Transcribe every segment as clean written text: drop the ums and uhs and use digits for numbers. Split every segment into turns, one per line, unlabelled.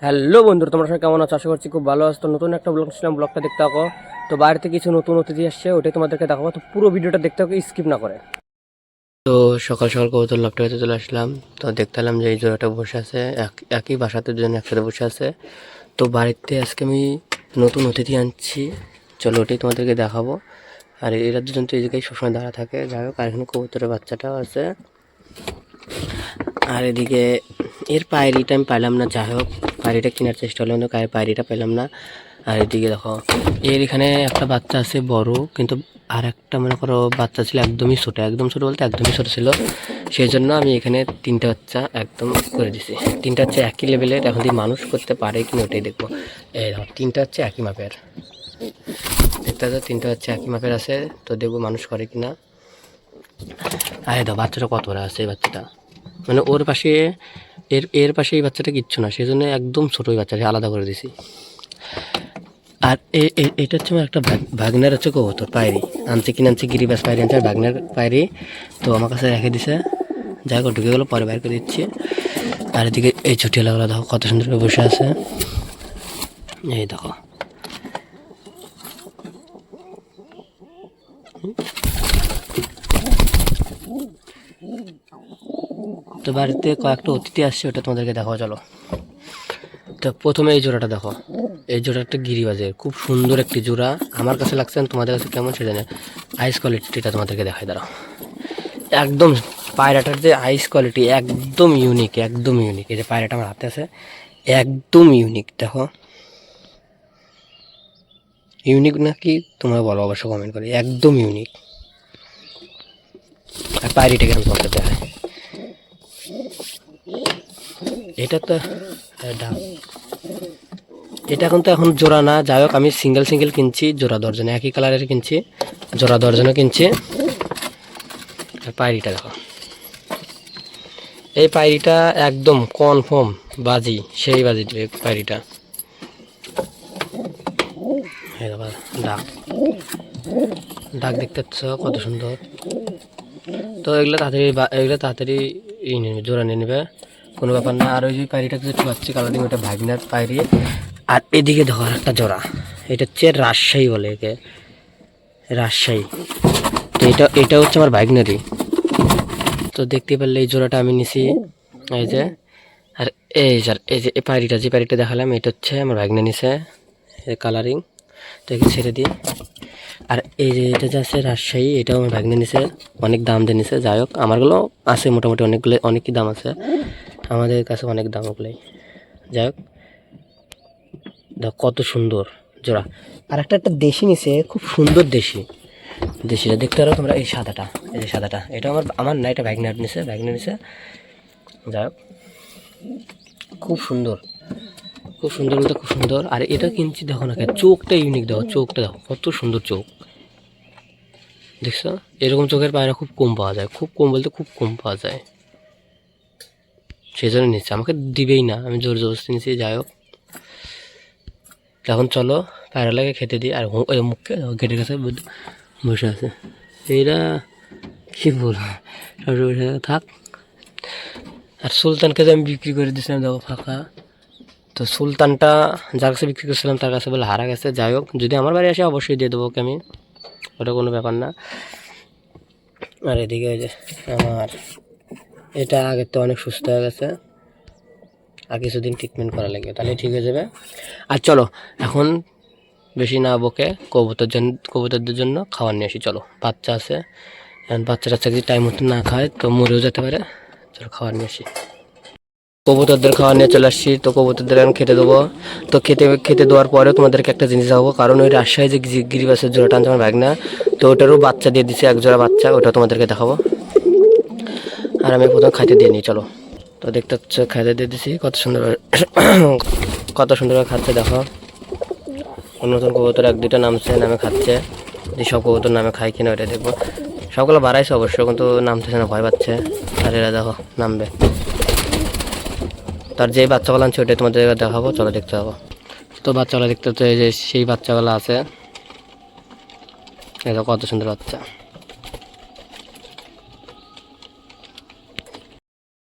Hello বন্ধুরা, তোমরা সবাই কেমন আছো? আশা করছি খুব ভালো আছো। তো নতুন একটা ব্লগ ছিলাম, ব্লগটা দেখতে থাকো। তো বাড়িতে কিছু নতুন অতিথি আসছে, ওটাই তোমাদেরকে দেখাবো। তো পুরো ভিডিওটা দেখতে থাকো, স্কিপ না করে। তো সকাল সকাল কবুতর লফটে হতে চলে আসলাম। তো দেখতে পেলাম যে এই জোড়াটা বসে আছে, একই বাসাতে দুজন একসাথে বসে আছে। তো বাড়িতে আজকে আমি নতুন অতিথি আনছি, চলো ওটাই তোমাদেরকে দেখাবো। আর এরা দুজন তো এই জায়গায় সবসময় দাঁড়া থাকে। যাই হোক, আর এখানে কবুতরের বাচ্চাটাও আছে। আর এদিকে এর পায়রিটা আমি পাইলাম না। যাই হোক, পায়রিটা কেনার চেষ্টা হলো, কিন্তু পায়রিটা পেলাম না। আর এদিকে দেখো, এর এখানে একটা বাচ্চা আছে বড়, কিন্তু আর একটা মনে করো বাচ্চা ছিল একদমই ছোটো, একদম ছোটো বলতে একদমই ছোটো ছিল। সেই জন্য আমি এখানে তিনটা বাচ্চা একদম করে দিছি। তিনটা হচ্ছে একই লেভেলের, এখন দিয়ে মানুষ করতে পারে কিনা ওটাই দেখবো। এই দেখো, তিনটা হচ্ছে একই মাপের, দেখতে পাচ্ছ? তিনটা হচ্ছে একই মাপের আছে, তো দেখবো মানুষ করে কিনা। আর দেখো বাচ্চাটা কত বড় আছে। এই বাচ্চাটা মানে ওর পাশে, এর পাশে এই বাচ্চাটা কিচ্ছু না, সেই জন্য একদম ছোটো ওই বাচ্চাটা আলাদা করে দিছি। আর এটা হচ্ছে আমার একটা ভাগনার হচ্ছে কবুতর পায়রি আনছে, কিনে আনছে গিরিবাস পায়রি আনছে, আর ভাগনার পায়রি। তো আমার কাছে রেখে দিছে, যাই হোক ঢুকে গেলো, পরে বাইর করে দিচ্ছি। আর এদিকে এই ছুটিয়ালাগুলো দেখো কত সুন্দর করে বসে আছে। এই দেখো, তো বাড়িতে কয়েকটা অতিথি আসছে, ওটা তোমাদেরকে দেখাও চলো। তো প্রথমে এই জোড়াটা দেখো, এই জোড়াটা একটা গিরিবাজের খুব সুন্দর একটি জোড়া আমার কাছে লাগছে। তোমাদের কাছে কেমন সেটা জানে। আইস কোয়ালিটিটা তোমাদেরকে দেখাই দাঁড়াও। একদম পায়রাটার যে আইস কোয়ালিটি একদম ইউনিক, একদম ইউনিক। এই যে পায়রাটা আমার হাতে আছে, একদম ইউনিক। দেখো ইউনিক নাকি তোমরা বলো অবশ্য কমেন্ট করে, একদম ইউনিক। আর পায়রিটা কেমন তোমাদের দেখায়, এটা তো ডাব। এটা এখন জোড়া না, যাই হোক আমি সিঙ্গেল সিঙ্গেল কিনছি, জোড়া দর্জনে একই কালারের কিনছি, জোড়া দর্জনে কিনছি। আর পায়রিটা দেখো, এই পায়রিটা একদম কনফার্ম বাজি, সেই বাজি পায়রিটা। ডাক, ডাক দেখতে পাচ্ছ কত সুন্দর। তো এগুলো তাড়াতাড়ি নেবে, জোড়া নিয়ে নেবে, কোনো ব্যাপার না। আর ওই যে পায়রিটা কিছু পাচ্ছি কালারিং, ওটা ভাগনার পায়রি। আর এদিকে দেখো আর একটা জোড়া, এটা হচ্ছে রাজশাহী বলে একে, রাজশাহী। তো এটা হচ্ছে আমার ভাগনারই। তো দেখতে পারলে এই জোড়াটা আমি নিছি, এই যে। আর এই যে এই পায়রিটা, যে পায়রিটা দেখালাম, এটা হচ্ছে আমার ভাগনা নিছে, কালারিং। তো একে ছেড়ে দিই। আর এই যে এটা যে আছে রাজশাহী, এটাও আমার ভাগ্নে নিছে, অনেক দাম দিয়ে নিছে। যাই হোক আমারগুলো আছে মোটামুটি অনেকগুলো, অনেকই দাম আছে আমাদের কাছে, অনেক দাম ওগুলোই। যাই হোক দেখো কত সুন্দর জোড়া। আর একটা দেশি নিছে, খুব সুন্দর দেশি, দেশিটা দেখতে পারো তোমরা। এই সাদাটা, এই যে সাদাটা, এটা আমার না, এটা ভাগ্নে নিছে। যাই হোক খুব সুন্দর, খুব সুন্দর বলতে খুব সুন্দর। আর এটা কিনছি দেখো না, চোখটা ইউনিক, দেখো চোখটা দেখো কত সুন্দর চোখ, দেখছো? এরকম চোখের পায়রা খুব কম পাওয়া যায়, খুব কম বলতে খুব কম পাওয়া যায়। সেই জন্য নিচ্ছে, আমাকে দিবেই না, আমি জোর জবরদস্তি নিচ্ছি। যাই হোক এখন চলো পায়রা লাগে খেতে দিই। আর মুখে গেটের কাছে বসে আছে, এরা কি বলবো, সবসময় বসে থাক। আর সুলতানকে যে আমি বিক্রি করে দিয়েছিলাম দেখো ফাঁকা, তো সুলতানটা যার কাছে বিক্রি করছিলাম তার কাছে বলে হারা গেছে। যাই হোক যদি আমার বাড়ি আসে অবশ্যই দিয়ে দেবো ওকে আমি, ওটা কোনো ব্যাপার না। আর এদিকে যে আমার এটা আগের তো অনেক সুস্থ হয়ে গেছে, আর কিছুদিন ট্রিটমেন্ট করা লাগবে, তাহলে ঠিক হয়ে যাবে। আর চলো এখন বেশি না বকে কবুতরদের জন্য খাবার নিয়ে আসি। চলো বাচ্চা আছে, এখন বাচ্চারা যদি টাইম মতো না খায় তো মরেও যেতে পারে। চলো খাবার নিয়ে আসি। কবুতরদের খাবার নিয়ে চলে আসছি। তো কবুতরদের এখন খেতে দেবো। তো খেতে দেওয়ার পরে তোমাদেরকে একটা জিনিস দেখাবো, কারণ ওই রাজশাহী যে গিরিবাসের জোড়াটা আনছে আমার ভাগনা, তো ওটারও বাচ্চা দিয়ে দিছে, এক জোড়া বাচ্চা, ওটা তোমাদেরকে দেখাবো। আর আমি প্রথমে খাইতে দিয়ে নিই চলো। তো দেখতে পাচ্ছ খাইতে দিয়ে দিছি, কত সুন্দর কত সুন্দরভাবে খাচ্ছে দেখো। নতুন কবুতর এক দুইটা নামছে, নামে খাচ্ছে। যে সব কবুতর নামে খায় কিনা ওটা দেখবো। সবগুলো বাড়াইছে অবশ্য, কিন্তু নামতেছে না, ভয় পাচ্ছে। আর এরা দেখো নামবে, তার যেই বাচ্চাগুলো আনছে ওটাই তোমাদের দেখাবো, চলো দেখতে যাবো। তো বাচ্চাগুলো দেখতে হচ্ছে, এই যে সেই বাচ্চাগুলো আছে, এটা কত সুন্দর বাচ্চা।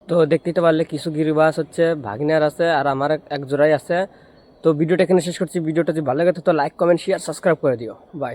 তো দেখতেই তো পারলে কিছু গিরিবাস হচ্ছে ভাগিনার আছে আর আমার এক জোড়াই আছে। তো ভিডিওটা এখানে শেষ করছি। ভিডিওটা যদি ভালো লাগে তো লাইক কমেন্ট শেয়ার সাবস্ক্রাইব করে দিও। বাই।